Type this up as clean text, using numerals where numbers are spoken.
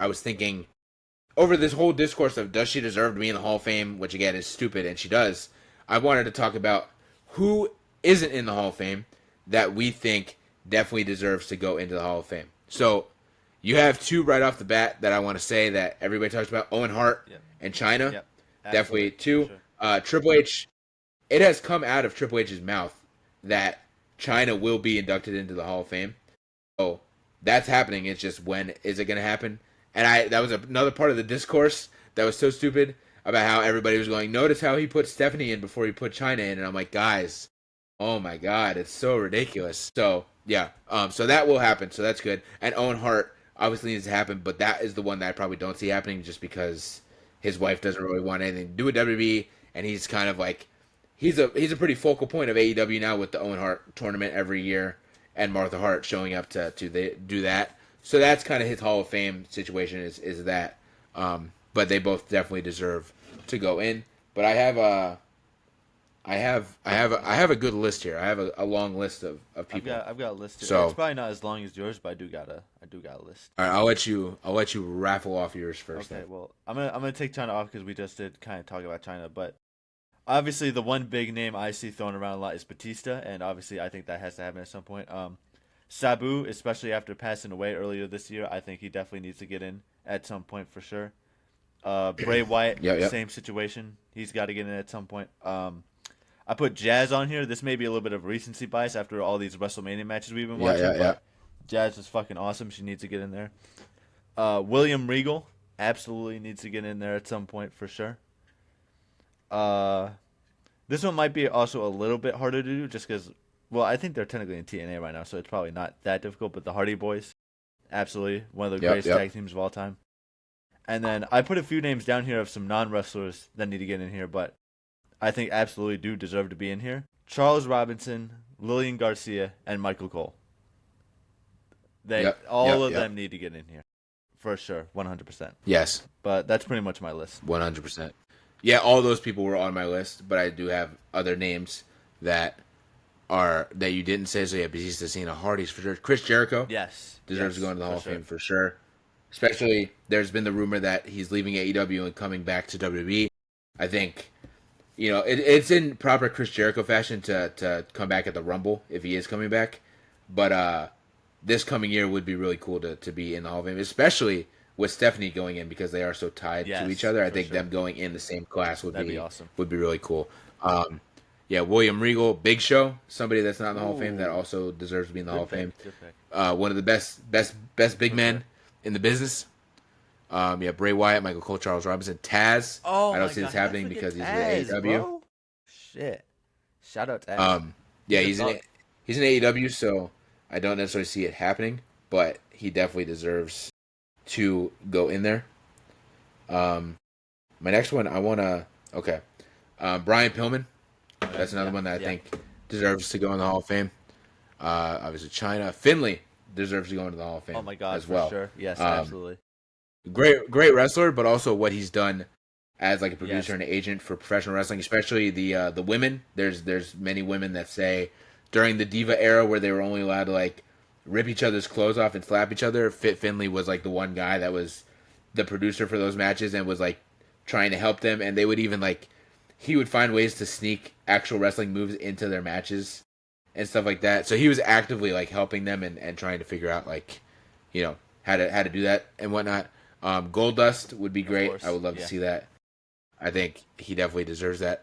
I was thinking over this whole discourse of does she deserve to be in the Hall of Fame, which again is stupid, and she does. I wanted to talk about who isn't in the Hall of Fame that we think definitely deserves to go into the Hall of Fame. So you have two right off the bat that I want to say that everybody talks about: Owen Hart Yep. and China. Yep. Definitely Absolutely. For two. sure. Triple H. It has come out of Triple H's mouth that China will be inducted into the Hall of Fame. So that's happening. It's just when is it going to happen? And that was another part of the discourse that was so stupid about how everybody was going. Notice how he put Stephanie in before he put China in, and I'm like, guys, oh my god, it's so ridiculous. So yeah, so that will happen. So that's good. And Owen Hart obviously needs to happen, but that is the one that I probably don't see happening just because his wife doesn't really want anything to do with WWE, and he's kind of like he's a pretty focal point of AEW now with the Owen Hart tournament every year and Martha Hart showing up to do that. So that's kind of his Hall of Fame situation is that. But they both definitely deserve to go in. But I have a good list here. I have a long list of people. I've got a list. So It's probably not as long as yours, but I do got a list. all right, I'll let you raffle off yours first. Okay, Then. well, I'm gonna take China off because we just did kind of talk about China, but obviously the one big name I see thrown around a lot is Batista, and obviously I think that has to happen at some point. Sabu, especially after passing away earlier this year, I think he definitely needs to get in at some point for sure. Bray Wyatt, Yep. same situation. He's got to get in at some point. I put Jazz on here. This may be a little bit of recency bias after all these WrestleMania matches we've been watching, Yeah. but Jazz is fucking awesome. She needs to get in there. William Regal absolutely needs to get in there at some point for sure. Uh, this one might be also a little bit harder to do just because, well, I think they're technically in TNA right now, so it's probably not that difficult. But the Hardy Boys, absolutely one of the greatest Yep. tag teams of all time. And then I put a few names down here of some non-wrestlers that need to get in here, but I think absolutely do deserve to be in here. Charles Robinson, Lillian Garcia, and Michael Cole. All of Yep. them need to get in here for sure, 100%. Yes, But that's pretty much my list. 100%. Yeah, all those people were on my list, but I do have other names that that you didn't say. So yeah, Batista, Cena, Hardy's for sure. Chris Jericho Yes, deserves to go into the Hall of sure. Fame for sure. Especially, there's been the rumor that he's leaving AEW and coming back to WWE. I think, it's in proper Chris Jericho fashion to come back at the Rumble if he is coming back. But this coming year would be really cool to be in the Hall of Fame, especially with Stephanie going in because they are so tied to Yes, each other. I for think sure. them going in the same class That'd be awesome. would be really cool. Yeah, William Regal, Big Show, somebody that's not in the Hall of Fame that Ooh. also deserves to be in the Hall of Fame. Good pick. One of the best big For men sure. in the business. Yeah, Bray Wyatt, Michael Cole, Charles Robinson, Taz. Oh I don't my see this god, I happening forget because he's Taz, in AEW. bro. Shit. Shout out Taz. Yeah, He's a thug. he's in AEW, so I don't necessarily see it happening, but he definitely deserves to go in there. My next one, okay, Brian Pillman. That's another one that I think deserves to go in the Hall of Fame. Obviously, China. Finley deserves to go into the Hall of Fame Oh my god, as for well. sure. Yes, Um, absolutely. great wrestler, but also what he's done as like a Yes. producer and an agent for professional wrestling, especially the women. There's many women that say during the Diva era where they were only allowed to like rip each other's clothes off and slap each other. Fit Finley was like the one guy that was the producer for those matches and was like trying to help them, and they would even like he would find ways to sneak actual wrestling moves into their matches and stuff like that. So he was actively like helping them and trying to figure out like how to do that and whatnot. Goldust would be great. course, I would love to yeah. see that. I think he definitely deserves that.